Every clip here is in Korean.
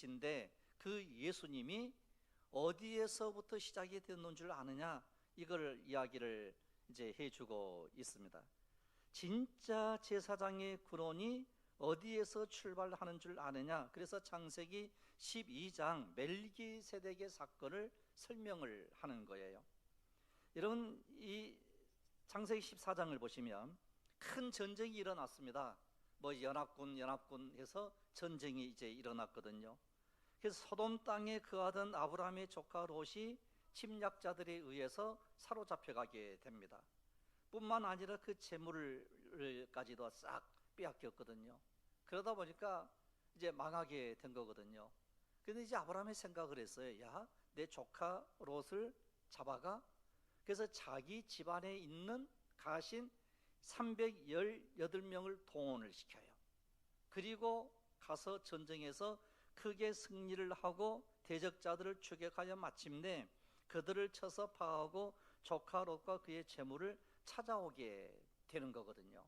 인데 그 예수님이 어디에서부터 시작이 됐는 줄 아느냐, 이걸 이야기를 이제 해주고 있습니다. 진짜 제사장의 근원이 어디에서 출발하는 줄 아느냐, 그래서 창세기 12장 멜기세덱의 사건을 설명을 하는 거예요. 여러분, 이 창세기 14장을 보시면 큰 전쟁이 일어났습니다. 뭐 연합군 해서 전쟁이 이제 일어났거든요. 그래서 소돔 땅에 거하던 아브라함의 조카 롯이 침략자들에 의해서 사로잡혀가게 됩니다. 뿐만 아니라 그 재물까지도 싹 빼앗겼거든요. 그러다 보니까 이제 망하게 된 거거든요. 근데 이제 아브라함이 생각을 했어요. 야, 내 조카 롯을 잡아가. 그래서 자기 집안에 있는 가신 318명을 동원을 시켜요. 그리고 가서 전쟁에서 크게 승리를 하고 대적자들을 추격하여 마침내 그들을 쳐서 파하고 조카 롯과 그의 재물을 찾아오게 되는 거거든요.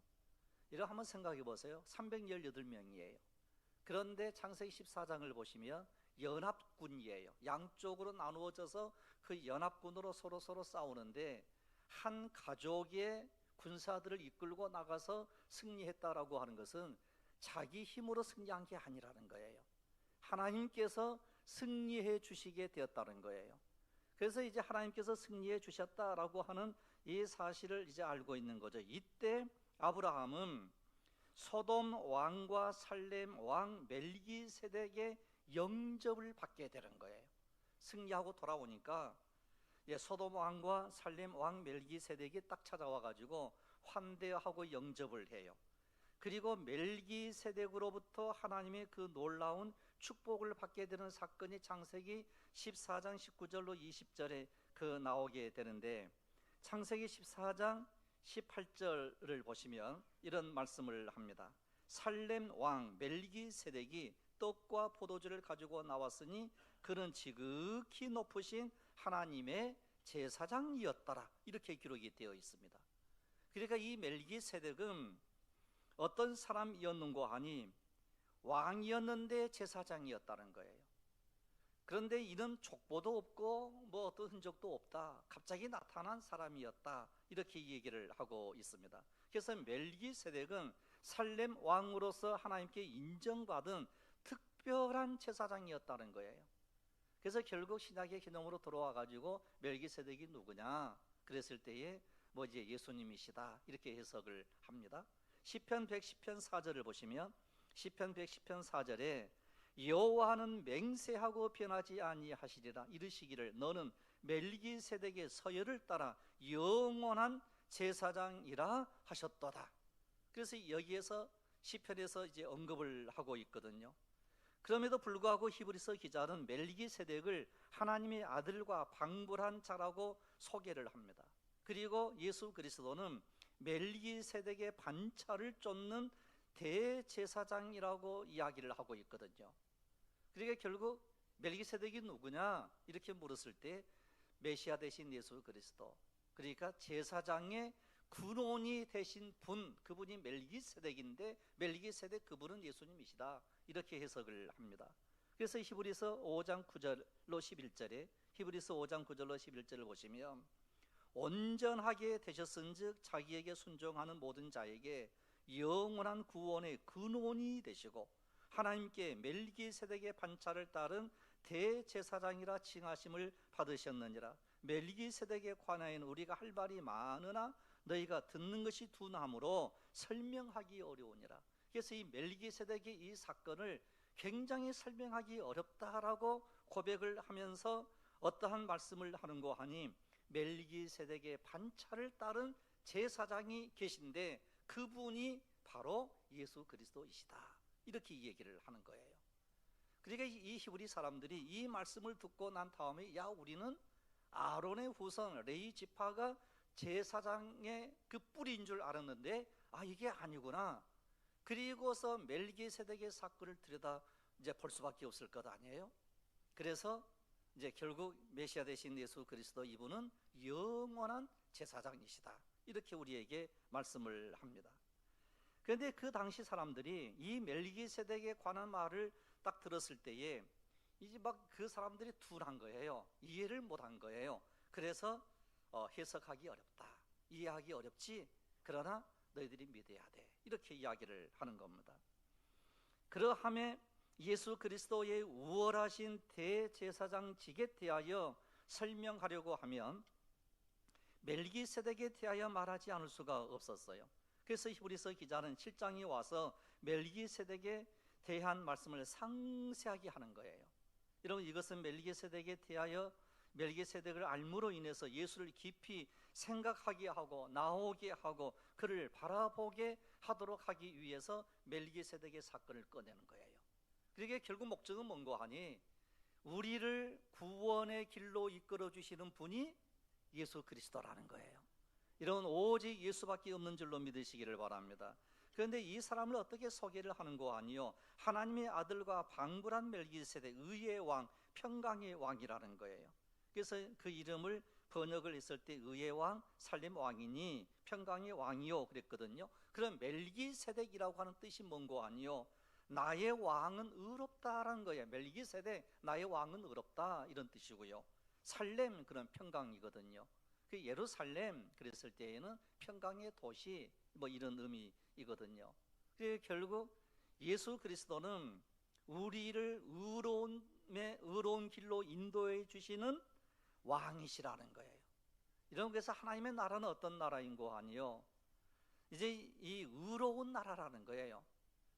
이거 한번 생각해 보세요. 318명이에요. 그런데 창세기 14장을 보시면 연합군이에요. 양쪽으로 나누어져서 그 연합군으로 서로 싸우는데, 한 가족의 군사들을 이끌고 나가서 승리했다라고 하는 것은 자기 힘으로 승리한 게 아니라는 거예요. 하나님께서 승리해 주시게 되었다는 거예요. 그래서 이제 하나님께서 승리해 주셨다라고 하는 이 사실을 이제 알고 있는 거죠. 이때 아브라함은 소돔 왕과 살렘 왕 멜기세덱의 영접을 받게 되는 거예요. 승리하고 돌아오니까 소돔 왕과 살렘 왕 멜기세덱이 딱 찾아와 가지고 환대하고 영접을 해요. 그리고 멜기세덱으로부터 하나님의 그 놀라운 축복을 받게 되는 사건이 창세기 14장 19절로 20절에 나오게 되는데, 창세기 14장 18절을 보시면 이런 말씀을 합니다. 살렘 왕 멜기세덱이 떡과 포도주를 가지고 나왔으니 그는 지극히 높으신 하나님의 제사장이었더라, 이렇게 기록이 되어 있습니다. 그러니까 이 멜기세덱은 어떤 사람이었는고 하니 왕이었는데 제사장이었다는 거예요. 그런데 이는 족보도 없고 뭐 어떤 흔적도 없다, 갑자기 나타난 사람이었다, 이렇게 얘기를 하고 있습니다. 그래서 멜기세덱은 살렘 왕으로서 하나님께 인정받은 특별한 제사장이었다는 거예요. 그래서 결국 신약의 개념으로 들어와 가지고 멜기세덱이 누구냐 그랬을 때에 뭐 이제 예수님이시다, 이렇게 해석을 합니다. 시편 110편 4절을 보시면 시편 110편 4절에 여호와는 맹세하고 변하지 아니하시리라 이르시기를 너는 멜기세덱의 서열을 따라 영원한 제사장이라 하셨도다. 그래서 여기에서 시편에서 이제 언급을 하고 있거든요. 그럼에도 불구하고 히브리서 기자는 멜기세덱을 하나님의 아들과 방불한 자라고 소개를 합니다. 그리고 예수 그리스도는 멜기세덱의 반차를 쫓는 대제사장이라고 이야기를 하고 있거든요. 그러니까 결국 멜기세덱이 누구냐 이렇게 물었을 때 메시아 되신 예수 그리스도, 그러니까 제사장의 근원이 되신 분, 그분이 멜기세덱인데 멜기세덱 그분은 예수님이시다, 이렇게 해석을 합니다. 그래서 히브리서 5장 9절로 11절에 히브리서 5장 9절로 11절을 보시면 온전하게 되셨은즉 자기에게 순종하는 모든 자에게 영원한 구원의 근원이 되시고 하나님께 멜기세덱의 반차를 따른 대제사장이라 칭하심을 받으셨느니라. 멜기세덱에 관하여는 우리가 할 말이 많으나 너희가 듣는 것이 둔하므로 설명하기 어려우니라. 그래서 이 멜기세덱의 이 사건을 굉장히 설명하기 어렵다라고 고백을 하면서 어떠한 말씀을 하는고 하니 멜기세덱의 반차를 따른 제사장이 계신데 그분이 바로 예수 그리스도이시다, 이렇게 얘기를 하는 거예요. 그러니까 이 히브리 사람들이 이 말씀을 듣고 난 다음에 야, 우리는 아론의 후손 레위 지파가 제사장의 그 뿌리인 줄 알았는데 이게 아니구나. 그리고서 멜기세덱의 사건을 들여다 이제 볼 수밖에 없을 것 아니에요. 그래서 이제 결국 메시아 되신 예수 그리스도, 이분은 영원한 제사장이시다, 이렇게 우리에게 말씀을 합니다. 그런데 그 당시 사람들이 이 멜기세덱에 관한 말을 딱 들었을 때에 이제 막 그 사람들이 둔한 거예요. 이해를 못한 거예요. 그래서 해석하기 어렵다, 이해하기 어렵지, 그러나 너희들이 믿어야 돼, 이렇게 이야기를 하는 겁니다. 그러함에 예수 그리스도의 우월하신 대제사장직에 대하여 설명하려고 하면 멜기세덱에 대하여 말하지 않을 수가 없었어요. 그래서 히브리서 기자는 7장에 와서 멜기세덱에 대한 말씀을 상세하게 하는 거예요. 여러분, 이것은 멜기세덱에 대하여, 멜기세덱을 알므로 인해서 예수를 깊이 생각하게 하고 나오게 하고 그를 바라보게 하도록 하기 위해서 멜기세덱의 사건을 꺼내는 거예요. 그러게 결국 목적은 뭔고 하니, 우리를 구원의 길로 이끌어 주시는 분이 예수 그리스도라는 거예요. 이런 오직 예수밖에 없는 줄로 믿으시기를 바랍니다. 그런데 이 사람을 어떻게 소개를 하는고 하니요, 하나님의 아들과 방불한 멜기세덱, 의의 왕, 평강의 왕이라는 거예요. 그래서 그 이름을 번역을 했을 때 의의 왕, 살림 왕이니 평강의 왕이요 그랬거든요. 그럼 멜기세덱이라고 하는 뜻이 뭔고 하니요, 나의 왕은 의롭다라는 거예요. 멜기세덱, 나의 왕은 의롭다, 이런 뜻이고요. 살렘, 그런 평강이거든요. 그 예루살렘 그랬을 때에는 평강의 도시, 뭐 이런 의미이거든요. 그 결국 예수 그리스도는 우리를 의로운 길로 인도해 주시는 왕이시라는 거예요. 이런, 그래서 하나님의 나라는 어떤 나라인고 하니요, 이제 이 의로운 나라라는 거예요.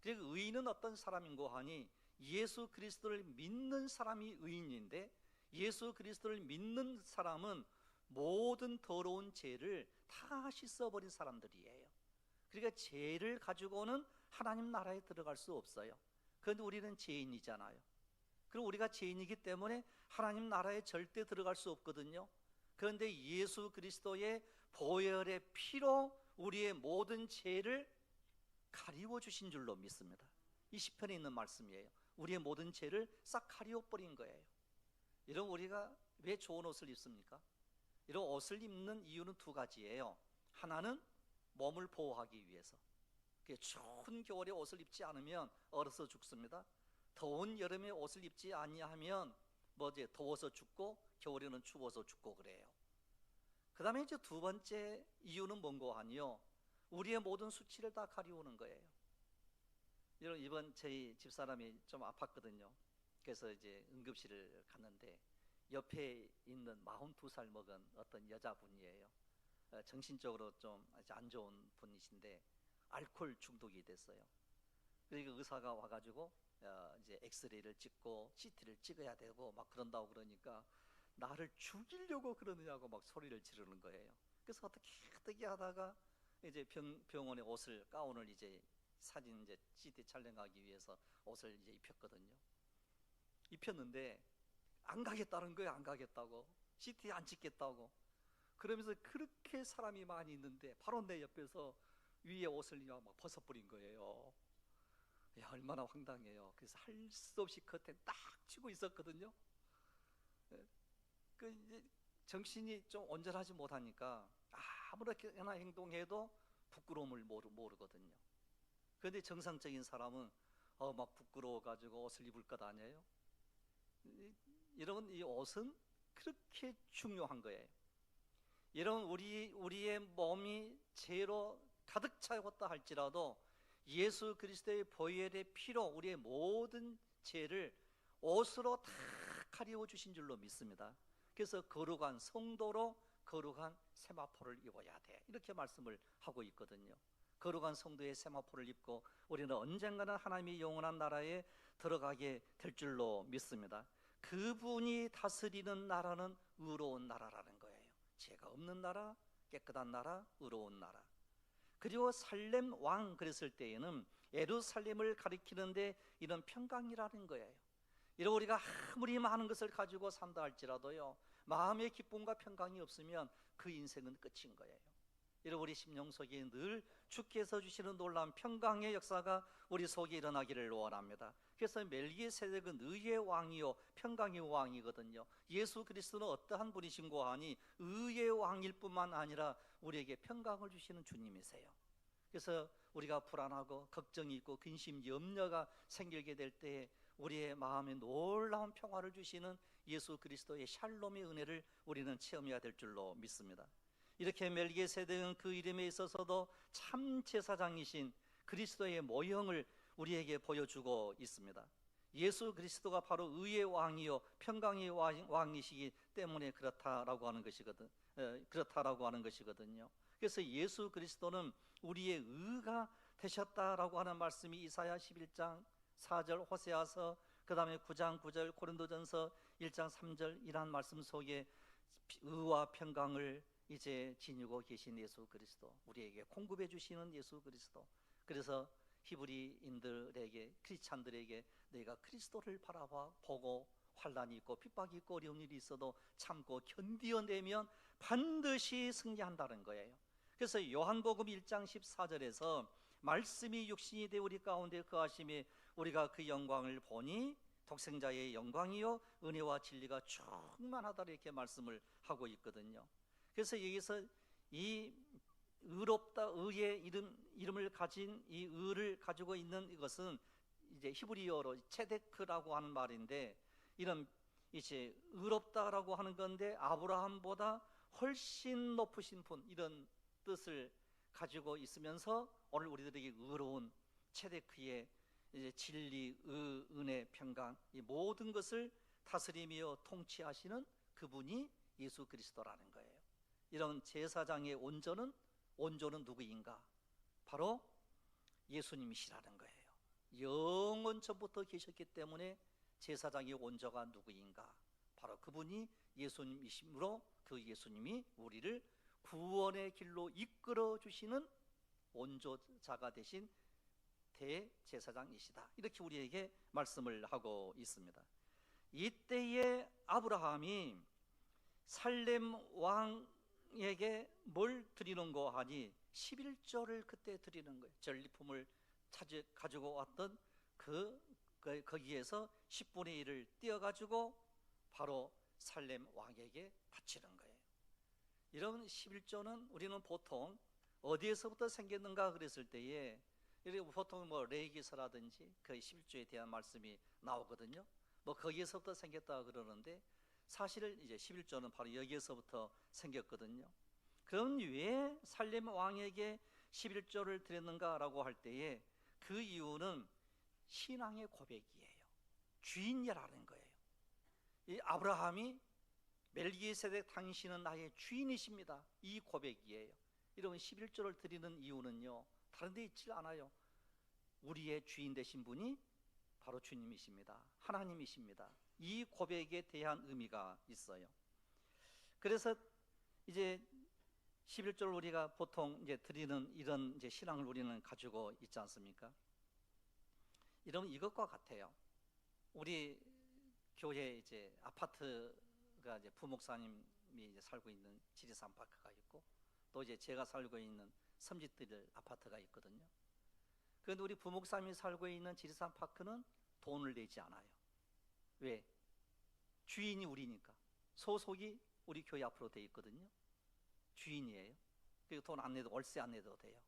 그리고 의인은 어떤 사람인고 하니, 예수 그리스도를 믿는 사람이 의인인데, 예수 그리스도를 믿는 사람은 모든 더러운 죄를 다 씻어버린 사람들이에요. 그러니까 죄를 가지고는 하나님 나라에 들어갈 수 없어요. 그런데 우리는 죄인이잖아요. 그럼 우리가 죄인이기 때문에 하나님 나라에 절대 들어갈 수 없거든요. 그런데 예수 그리스도의 보혈의 피로 우리의 모든 죄를 가리워 주신 줄로 믿습니다. 이 시편에 있는 말씀이에요. 우리의 모든 죄를 싹 가리워 버린 거예요. 이런, 우리가 왜 좋은 옷을 입습니까? 이런 옷을 입는 이유는 두 가지예요. 하나는 몸을 보호하기 위해서. 추운 겨울에 옷을 입지 않으면 얼어서 죽습니다. 더운 여름에 옷을 입지 아니하면 더워서 죽고, 겨울에는 추워서 죽고 그래요. 그 다음에 이제 두 번째 이유는 뭔고 하니요, 우리의 모든 수치를 다 가리우는 거예요. 여러분, 이번 저희 집사람이 좀 아팠거든요. 그래서 이제 응급실을 갔는데 옆에 있는 42살 먹은 어떤 여자분이에요. 정신적으로 좀 안 좋은 분이신데 알코올 중독이 됐어요. 그러니까 의사가 와가지고 이제 엑스레이를 찍고 CT를 찍어야 되고 막 그런다고 그러니까 나를 죽이려고 그러느냐고 막 소리를 지르는 거예요. 그래서 어떻게 하다가 이제 병원에 가운을 이제 사진 이제 CT 촬영하기 위해서 옷을 이제 입혔거든요. 입혔는데 안 가겠다는 거예요. 안 가겠다고, CT 안 찍겠다고. 그러면서 그렇게 사람이 많이 있는데 바로 내 옆에서 위에 옷을 막 벗어버린 거예요. 야, 얼마나 황당해요. 그래서 할 수 없이 커튼 딱 치고 있었거든요. 그 이제 정신이 좀 온전하지 못하니까 아무렇게나 행동해도 부끄러움을 모르거든요. 그런데 정상적인 사람은 막 부끄러워가지고 옷을 입을 것 아니에요? 여러분, 이 옷은 그렇게 중요한 거예요. 여러분, 우리의 몸이 죄로 가득 차였다 할지라도 예수 그리스도의 보혈의 피로 우리의 모든 죄를 옷으로 다 가리워 주신 줄로 믿습니다. 그래서 거룩한 성도로 거룩한 세마포를 입어야 돼, 이렇게 말씀을 하고 있거든요. 거룩한 성도의 세마포를 입고 우리는 언젠가는 하나님의 영원한 나라에 들어가게 될 줄로 믿습니다. 그분이 다스리는 나라는 의로운 나라라는 거예요. 죄가 없는 나라, 깨끗한 나라, 의로운 나라. 그리고 살렘 왕 그랬을 때에는 예루살렘을 가리키는데 이런 평강이라는 거예요. 이런, 우리가 아무리 많은 것을 가지고 산다 할지라도요, 마음의 기쁨과 평강이 없으면 그 인생은 끝인 거예요. 이런, 우리 심령 속에 늘 주께서 주시는 놀라운 평강의 역사가 우리 속에 일어나기를 원합니다. 그래서 멜기세덱은 의의 왕이요 평강의 왕이거든요. 예수 그리스도는 어떠한 분이신고 하니 의의 왕일 뿐만 아니라 우리에게 평강을 주시는 주님이세요. 그래서 우리가 불안하고 걱정이 있고 근심, 염려가 생기게 될 때에 우리의 마음에 놀라운 평화를 주시는 예수 그리스도의 샬롬의 은혜를 우리는 체험해야 될 줄로 믿습니다. 이렇게 멜기세덱은 그 이름에 있어서도 참 제사장이신 그리스도의 모형을 우리에게 보여주고 있습니다. 예수 그리스도가 바로 의의 왕이요 평강의 왕이시기 때문에 그렇다라고 하는 것이거든요. 그래서 예수 그리스도는 우리의 의가 되셨다라고 하는 말씀이 이사야 11장 4절, 호세아서, 그 다음에 9장 9절, 고린도전서 1장 3절 이러한 말씀 속에 의와 평강을 이제 지니고 계신 예수 그리스도, 우리에게 공급해 주시는 예수 그리스도. 그래서 히브리인들에게, 크리스찬들에게 너희가 그리스도를 보고 환난이 있고 핍박이 있고 어려운 일이 있어도 참고 견디어내면 반드시 승리한다는 거예요. 그래서 요한복음 1장 14절에서 말씀이 육신이 되어 우리 가운데 거하심에 우리가 그 영광을 보니 독생자의 영광이요 은혜와 진리가 충만하다 이렇게 말씀을 하고 있거든요. 그래서 여기서 이 의롭다, 의의 이름을 가진 이 의를 가지고 있는 이것은 이제 히브리어로 체데크라고 하는 말인데, 이런 이제 의롭다라고 하는 건데 아브라함보다 훨씬 높으신 분, 이런 뜻을 가지고 있으면서 오늘 우리들에게 의로운 체데크의 이제 진리, 의, 은혜, 평강, 이 모든 것을 다스리며 통치하시는 그분이 예수 그리스도라는 거예요. 이런 제사장의 온전은 누구인가? 바로 예수님이시라는 거예요. 영원 전부터 계셨기 때문에 제사장의 온전가 누구인가? 바로 그분이 예수님이시므로 그 예수님이 우리를 구원의 길로 이끌어 주시는 온조자가 되신 대제사장이시다, 이렇게 우리에게 말씀을 하고 있습니다. 이때에 아브라함이 살렘 왕에게 뭘 드리는고 하니 11조를 그때 드리는 거예요. 전리품을 가지고 왔던 거기에서 10분의 1을 떼어가지고 바로 살렘 왕에게 바치는 거예요. 이런 11조는 우리는 보통 어디에서부터 생겼는가 그랬을 때에 보통 뭐 레위기서라든지 그 11조에 대한 말씀이 나오거든요. 뭐 거기에서부터 생겼다 그러는데 사실 이제 11조는 바로 여기에서부터 생겼거든요. 그럼 왜 살렘 왕에게 11조를 드렸는가라고 할 때에 그 이유는 신앙의 고백이에요. 주인이라는 거예요. 이 아브라함이 멜기세덱 당신은 나의 주인이십니다, 이 고백이에요. 이런 11조를 드리는 이유는요 다른 데 있지 않아요. 우리의 주인 되신 분이 바로 주님이십니다, 하나님이십니다. 이 고백에 대한 의미가 있어요. 그래서 이제 11조를 우리가 보통 이제 드리는 이런 이제 신앙을 우리는 가지고 있지 않습니까? 이런 이것과 같아요. 우리 교회 이제 아파트가 이제 부목사님이 이제 살고 있는 지리산 파크가 있고, 또 이제 제가 살고 있는 섬짓들 아파트가 있거든요. 그런데 우리 부목사님이 살고 있는 지리산 파크는 돈을 내지 않아요. 왜? 주인이 우리니까. 소속이 우리 교회 앞으로 돼 있거든요. 주인이에요. 그리고 돈 안 내도, 월세 안 내도 돼요.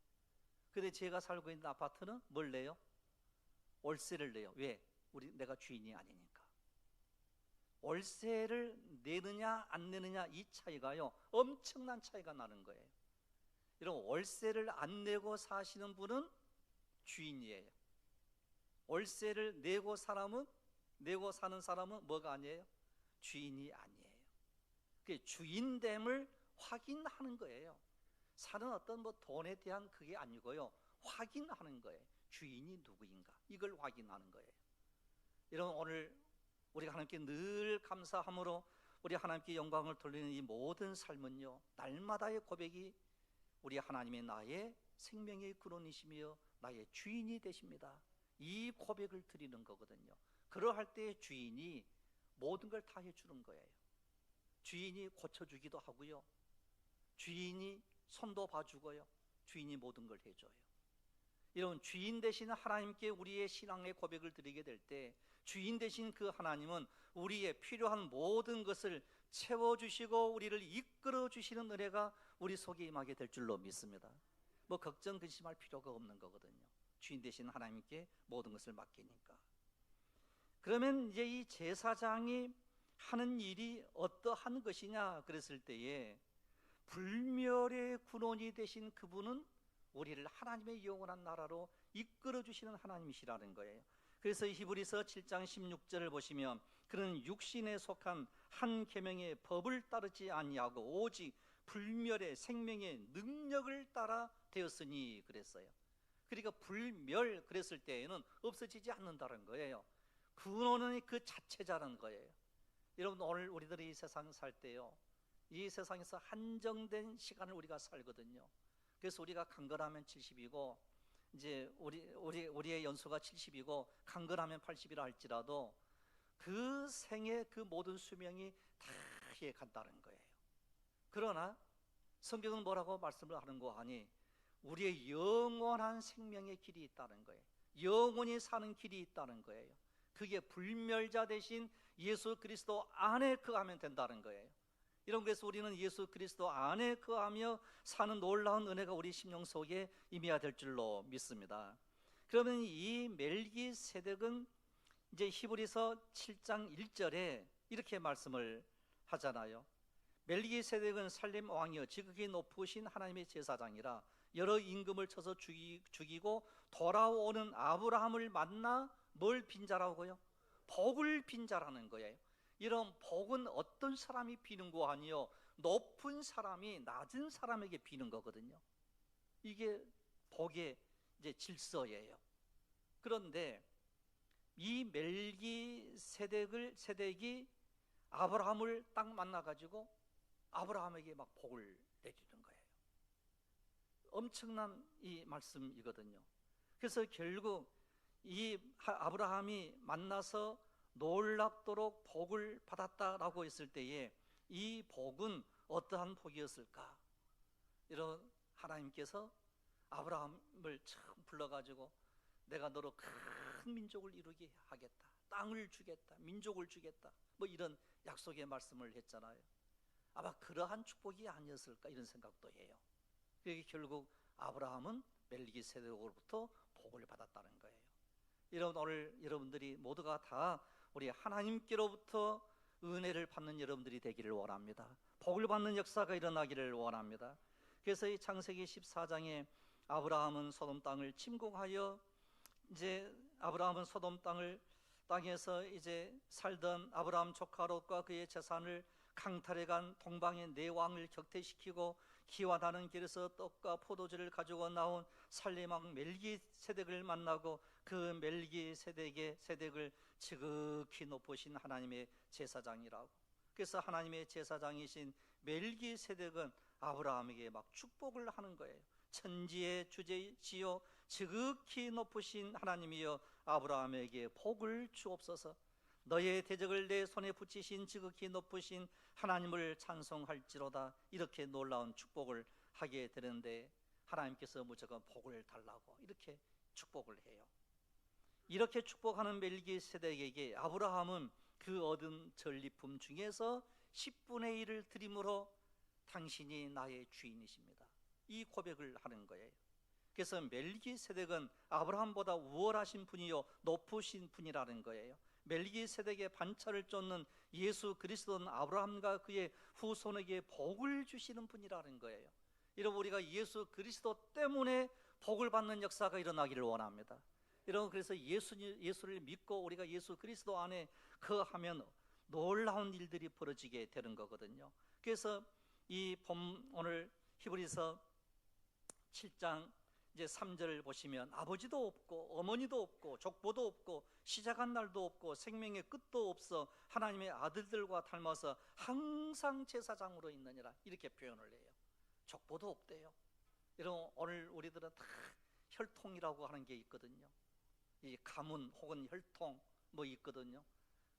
근데 제가 살고 있는 아파트는 뭘 내요? 월세를 내요. 왜? 내가 주인이 아니니까. 월세를 내느냐 안 내느냐 이 차이가요 엄청난 차이가 나는 거예요. 이런 월세를 안 내고 사시는 분은 주인이에요. 월세를 내고 사는 사람은 뭐가 아니에요? 주인이 아니에요. 그 주인됨을 확인하는 거예요. 사는 어떤 뭐 돈에 대한 그게 아니고요, 확인하는 거예요. 주인이 누구인가, 이걸 확인하는 거예요. 이런 오늘 우리가 하나님께 늘 감사함으로 우리 하나님께 영광을 돌리는 이 모든 삶은요 날마다의 고백이 우리 하나님의 나의 생명의 근원이시며 나의 주인이 되십니다, 이 고백을 드리는 거거든요. 그러할 때 주인이 모든 걸 다 해주는 거예요. 주인이 고쳐주기도 하고요, 주인이 손도 봐주고요, 주인이 모든 걸 해줘요. 이런 주인 되신 하나님께 우리의 신앙의 고백을 드리게 될 때 주인 되신 그 하나님은 우리의 필요한 모든 것을 채워주시고 우리를 이끌어 주시는 은혜가 우리 속에 임하게 될 줄로 믿습니다. 뭐 걱정 근심할 필요가 없는 거거든요. 주인 되신 하나님께 모든 것을 맡기니까. 그러면 이제 이 제사장이 하는 일이 어떠한 것이냐 그랬을 때에, 불멸의 군원이 되신 그분은 우리를 하나님의 영원한 나라로 이끌어 주시는 하나님이시라는 거예요. 그래서 히브리서 7장 16절을 보시면, 그는 육신에 속한 한 계명의 법을 따르지 아니하고 오직 불멸의 생명의 능력을 따라 되었으니 그랬어요. 그러니까 불멸 그랬을 때에는 없어지지 않는다는 거예요. 근원은 그 자체자라는 거예요. 여러분, 오늘 우리들이 이 세상 살 때요, 이 세상에서 한정된 시간을 우리가 살거든요. 그래서 우리가 강건하면 70이고 이제 우리의 연수가 70이고 강건하면 80이라 할지라도 그 생의 그 모든 수명이 다 해 간다는 거예요. 그러나 성경은 뭐라고 말씀을 하는 거 하니, 우리의 영원한 생명의 길이 있다는 거예요. 영원히 사는 길이 있다는 거예요. 그게 불멸자 되신 예수 그리스도 안에 거하면 된다는 거예요. 이런, 그래서 우리는 예수 그리스도 안에 거하며 사는 놀라운 은혜가 우리 심령 속에 임해야 될 줄로 믿습니다. 그러면 이 멜기세덱은 이제 히브리서 7장 1절에 이렇게 말씀을 하잖아요. 멜기세덱은 살림 왕이여 지극히 높으신 하나님의 제사장이라 여러 임금을 쳐서 죽이고 돌아오는 아브라함을 만나 뭘 빈자라고요? 복을 빈자라는 거예요. 이런 복은 어떤 사람이 비는 거 아니요, 높은 사람이 낮은 사람에게 비는 거거든요. 이게 복의 이제 질서예요. 그런데 이 멜기세덱이 아브라함을 딱 만나가지고 아브라함에게 막 복을 내주는 거예요. 엄청난 이 말씀이거든요. 그래서 결국 이 아브라함이 만나서 놀랍도록 복을 받았다라고 했을 때에, 이 복은 어떠한 복이었을까? 이런, 하나님께서 아브라함을 처음 불러가지고 내가 너로 큰 민족을 이루게 하겠다, 땅을 주겠다, 민족을 주겠다, 뭐 이런 약속의 말씀을 했잖아요. 아마 그러한 축복이 아니었을까 이런 생각도 해요. 그게 결국 아브라함은 멜기세덱으로부터 복을 받았다는 거예요. 여러분, 오늘 여러분들이 모두가 다 우리 하나님께로부터 은혜를 받는 여러분들이 되기를 원합니다. 복을 받는 역사가 일어나기를 원합니다. 그래서 이 창세기 14장에 아브라함은 소돔 땅을 침공하여, 이제 아브라함은 소돔 땅에서 이제 살던 아브라함 조카 롯과 그의 재산을 강탈해 간 동방의 네 왕을 격퇴시키고 기와 나는 길에서 떡과 포도주를 가지고 나온 살림왕 멜기세덱을 만나고, 그 멜기세덱을 지극히 높으신 하나님의 제사장이라고. 그래서 하나님의 제사장이신 멜기세덱은 아브라함에게 막 축복을 하는 거예요. 천지의 주제시요 지극히 높으신 하나님이여 아브라함에게 복을 주옵소서. 너의 대적을 내 손에 붙이신 지극히 높으신 하나님을 찬송할지로다. 이렇게 놀라운 축복을 하게 되는데, 하나님께서 무조건 복을 달라고 이렇게 축복을 해요. 이렇게 축복하는 멜기세덱에게 아브라함은 그 얻은 전리품 중에서 10분의 1을 드림으로 당신이 나의 주인이십니다, 이 고백을 하는 거예요. 그래서 멜기세덱은 아브라함보다 우월하신 분이요 높으신 분이라는 거예요. 멜기세덱의 반차를 쫓는 예수 그리스도는 아브라함과 그의 후손에게 복을 주시는 분이라는 거예요. 여러분, 우리가 예수 그리스도 때문에 복을 받는 역사가 일어나기를 원합니다. 여러분, 그래서 예수를 믿고 우리가 예수 그리스도 안에 거하면 놀라운 일들이 벌어지게 되는 거거든요. 그래서 오늘 히브리서 7장 이제 3절을 보시면, 아버지도 없고 어머니도 없고 족보도 없고 시작한 날도 없고 생명의 끝도 없어 하나님의 아들들과 닮아서 항상 제사장으로 있느니라, 이렇게 표현을 해요. 족보도 없대요. 여러분, 오늘 우리들은 다 혈통이라고 하는 게 있거든요. 이 가문 혹은 혈통 뭐 있거든요.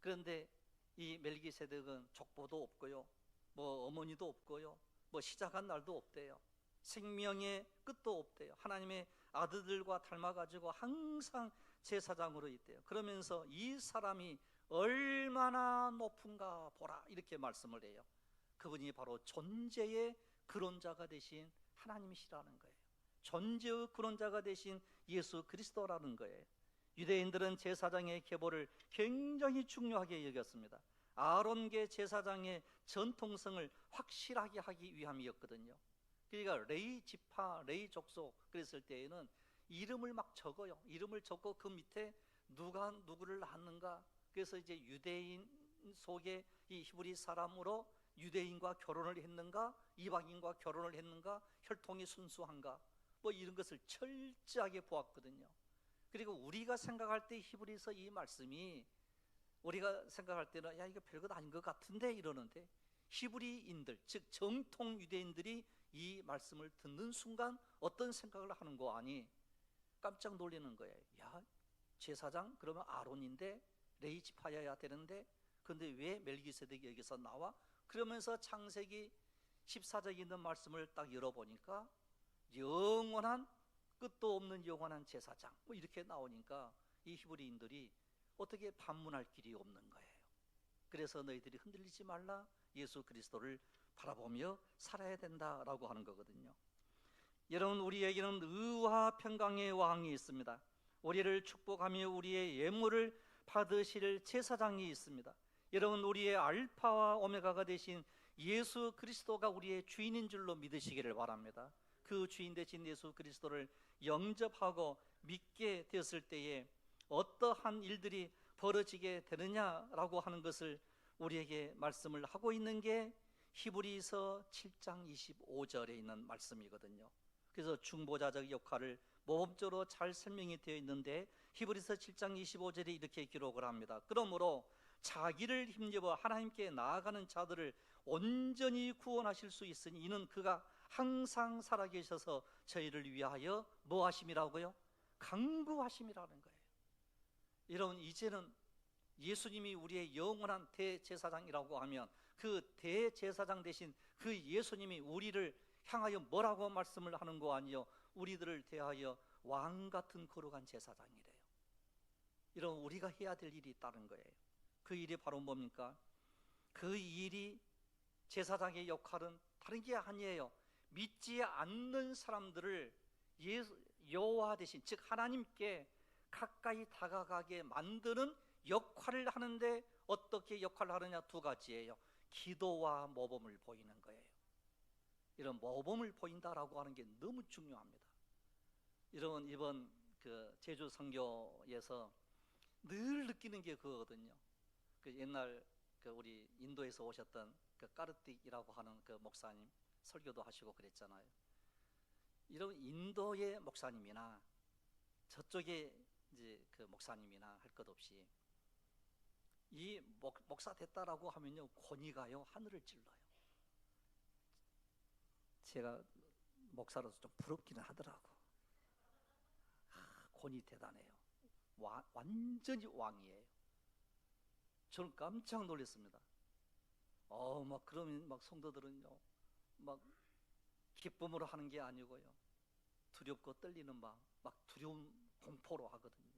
그런데 이 멜기세덱은 족보도 없고요, 뭐 어머니도 없고요, 뭐 시작한 날도 없대요. 생명의 끝도 없대요. 하나님의 아들들과 닮아가지고 항상 제사장으로 있대요. 그러면서 이 사람이 얼마나 높은가 보라, 이렇게 말씀을 해요. 그분이 바로 존재의 근원자가 되신 하나님이시라는 거예요. 존재의 근원자가 되신 예수 그리스도라는 거예요. 유대인들은 제사장의 계보를 굉장히 중요하게 여겼습니다. 아론계 제사장의 전통성을 확실하게 하기 위함이었거든요. 그러니까 레위 지파, 레위 족속 그랬을 때에는 이름을 막 적어요. 이름을 적고 그 밑에 누가 누구를 낳았는가. 그래서 이제 유대인 속에 이 히브리 사람으로 유대인과 결혼을 했는가, 이방인과 결혼을 했는가, 혈통이 순수한가, 뭐 이런 것을 철저하게 보았거든요. 그리고 우리가 생각할 때 히브리서 이 말씀이 우리가 생각할 때는 야 이거 별것 아닌 것 같은데 이러는데, 히브리인들 즉 정통 유대인들이 이 말씀을 듣는 순간 어떤 생각을 하는 거 아니? 깜짝 놀라는 거예요. 야, 제사장 그러면 아론인데 레위 지파여야 되는데 근데 왜 멜기세덱이 여기서 나와? 그러면서 창세기 14장에 있는 말씀을 딱 열어보니까 영원한, 끝도 없는 영원한 제사장 뭐 이렇게 나오니까 이 히브리인들이 어떻게 반문할 길이 없는 거예요. 그래서 너희들이 흔들리지 말라, 예수 그리스도를 바라보며 살아야 된다라고 하는 거거든요. 여러분, 우리에게는 의와 평강의 왕이 있습니다. 우리를 축복하며 우리의 예물을 받으실 제사장이 있습니다. 여러분, 우리의 알파와 오메가가 되신 예수 그리스도가 우리의 주인인 줄로 믿으시기를 바랍니다. 그 주인 되신 예수 그리스도를 영접하고 믿게 되었을 때에 어떠한 일들이 벌어지게 되느냐라고 하는 것을 우리에게 말씀을 하고 있는 게 히브리서 7장 25절에 있는 말씀이거든요. 그래서 중보자적 역할을 모범적으로 잘 설명이 되어 있는데 히브리서 7장 25절에 이렇게 기록을 합니다. 그러므로 자기를 힘입어 하나님께 나아가는 자들을 온전히 구원하실 수 있으니 이는 그가 항상 살아계셔서 저희를 위하여 뭐 하심이라고요? 강구하심이라는 거예요. 여러분, 이제는 예수님이 우리의 영원한 대제사장이라고 하면 그 대제사장 대신 그 예수님이 우리를 향하여 뭐라고 말씀을 하는 거 아니요? 우리들을 대하여 왕같은 거룩한 제사장이래요. 이런 우리가 해야 될 일이 있다는 거예요. 그 일이 바로 뭡니까? 그 일이, 제사장의 역할은 다른 게 아니에요. 믿지 않는 사람들을 여호와 대신, 즉 하나님께 가까이 다가가게 만드는 역할을 하는데 어떻게 역할을 하느냐? 두 가지예요. 기도와 모범을 보이는 거예요. 이런 모범을 보인다라고 하는 게 너무 중요합니다. 여러분, 이번 그 제주 선교에서 늘 느끼는 게 그거거든요. 그 옛날 그 우리 인도에서 오셨던 그 까르틱이라고 하는 그 목사님 설교도 하시고 그랬잖아요. 이런 인도의 목사님이나 저쪽에 이제 그 목사님이나 할 것 없이 이 목사 됐다라고 하면요, 권위가요 하늘을 찔러요. 제가 목사로서 좀 부럽기는 하더라고. 권위 대단해요. 완전히 왕이에요. 저는 깜짝 놀랐습니다. 막 그러면 막 성도들은요, 막 기쁨으로 하는 게 아니고요, 두렵고 떨리는 마음, 막 두려운 공포로 하거든요.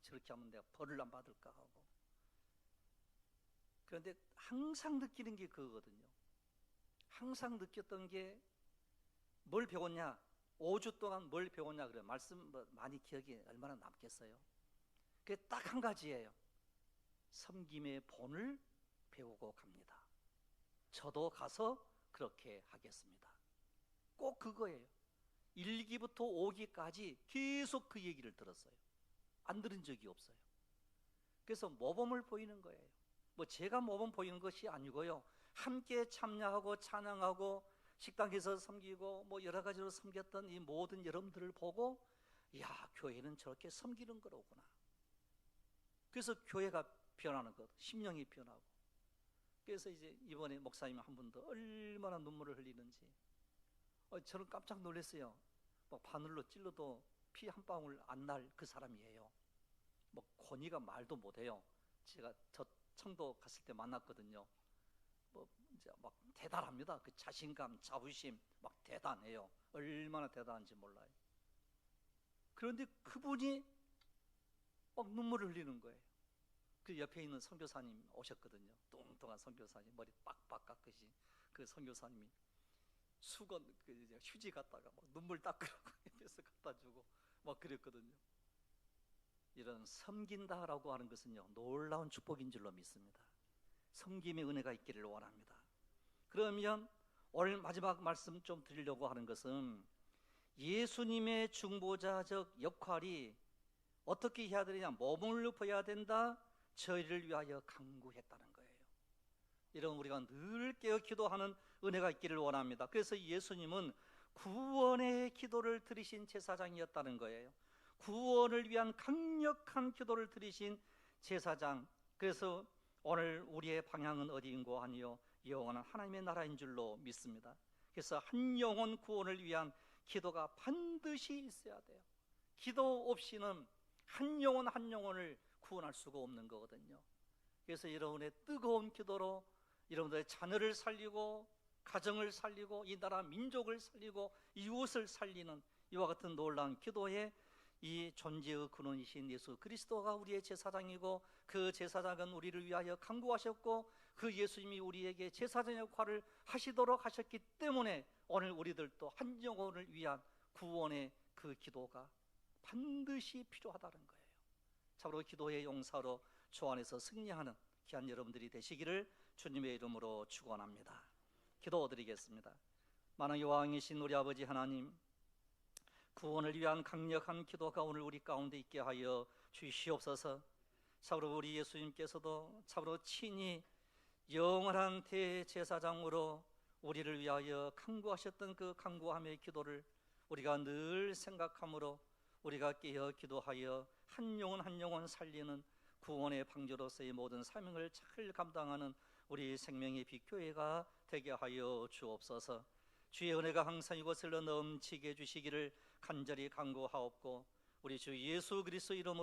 저렇게 하면 내가 벌을 안 받을까 하고. 그런데 항상 느끼는 게 그거거든요. 항상 느꼈던 게 뭘 배웠냐? 5주 동안 뭘 배웠냐? 그래 말씀 많이 기억이 얼마나 남겠어요? 그게 딱 한 가지예요. 섬김의 본을 배우고 갑니다. 저도 가서 그렇게 하겠습니다. 꼭 그거예요. 1기부터 5기까지 계속 그 얘기를 들었어요. 안 들은 적이 없어요. 그래서 모범을 보이는 거예요. 뭐 제가 모범 보이는 것이 아니고요, 함께 참여하고 찬양하고 식당에서 섬기고 뭐 여러 가지로 섬겼던 이 모든 여러분들을 보고, 야, 교회는 저렇게 섬기는 거로구나. 그래서 교회가 변하는 것, 심령이 변하고. 그래서 이제 이번에 목사님 한 분도 얼마나 눈물을 흘리는지 저는 깜짝 놀랐어요. 막 바늘로 찔러도 피 한 방울 안 날 그 사람이에요. 뭐 권위가 말도 못해요. 제가 저 청도 갔을 때 만났거든요. 뭐 이제 막 대단합니다. 그 자신감, 자부심 막 대단해요. 얼마나 대단한지 몰라요. 그런데 그분이 막 눈물을 흘리는 거예요. 그 옆에 있는 선교사님 오셨거든요. 뚱뚱한 선교사님, 머리 빡빡 깎으신 그 선교사님이 수건 그 이제 휴지 갖다가 막 눈물 닦으라고 옆에서 갖다 주고 막 그랬거든요. 이런 섬긴다라고 하는 것은요, 놀라운 축복인 줄로 믿습니다. 섬김의 은혜가 있기를 원합니다. 그러면 오늘 마지막 말씀 좀 드리려고 하는 것은 예수님의 중보자적 역할이 어떻게 해야 되느냐, 몸을 보여야 된다, 저희를 위하여 간구했다는 거예요. 이런 우리가 늘 깨어 기도하는 은혜가 있기를 원합니다. 그래서 예수님은 구원의 기도를 드리신 제사장이었다는 거예요. 구원을 위한 강력한 기도를 드리신 제사장. 그래서 오늘 우리의 방향은 어디인고 하니요, 영원한 하나님의 나라인 줄로 믿습니다. 그래서 한 영혼 구원을 위한 기도가 반드시 있어야 돼요. 기도 없이는 한 영혼 한 영혼을 구원할 수가 없는 거거든요. 그래서 여러분의 뜨거운 기도로 여러분들의 자녀를 살리고 가정을 살리고 이 나라 민족을 살리고 이웃을 살리는 이와 같은 놀라운 기도에 이 존재의 근원이신 예수 그리스도가 우리의 제사장이고, 그 제사장은 우리를 위하여 간구하셨고, 그 예수님이 우리에게 제사장 역할을 하시도록 하셨기 때문에 오늘 우리들도 한 영혼을 위한 구원의 그 기도가 반드시 필요하다는 거예요. 참으로 기도의 용사로 주 안에서 승리하는 귀한 여러분들이 되시기를 주님의 이름으로 축원합니다. 기도드리겠습니다. 만왕의 왕이신 우리 아버지 하나님, 구원을 위한 강력한 기도가 오늘 우리 가운데 있게 하여 주시옵소서. 참으로 우리 예수님께서도 참으로 친히 영원한 대제사장으로 우리를 위하여 간구하셨던 그 간구함의 기도를 우리가 늘 생각함으로 우리가 깨어 기도하여 한 영혼 한 영혼 살리는 구원의 방주로서의 모든 사명을 잘 감당하는 우리 생명의 빛교회가 되게 하여 주옵소서. 주의 은혜가 항상 이곳을 넘치게 해주시기를 간절히 간구하옵고, 우리 주 예수 그리스도 이름으로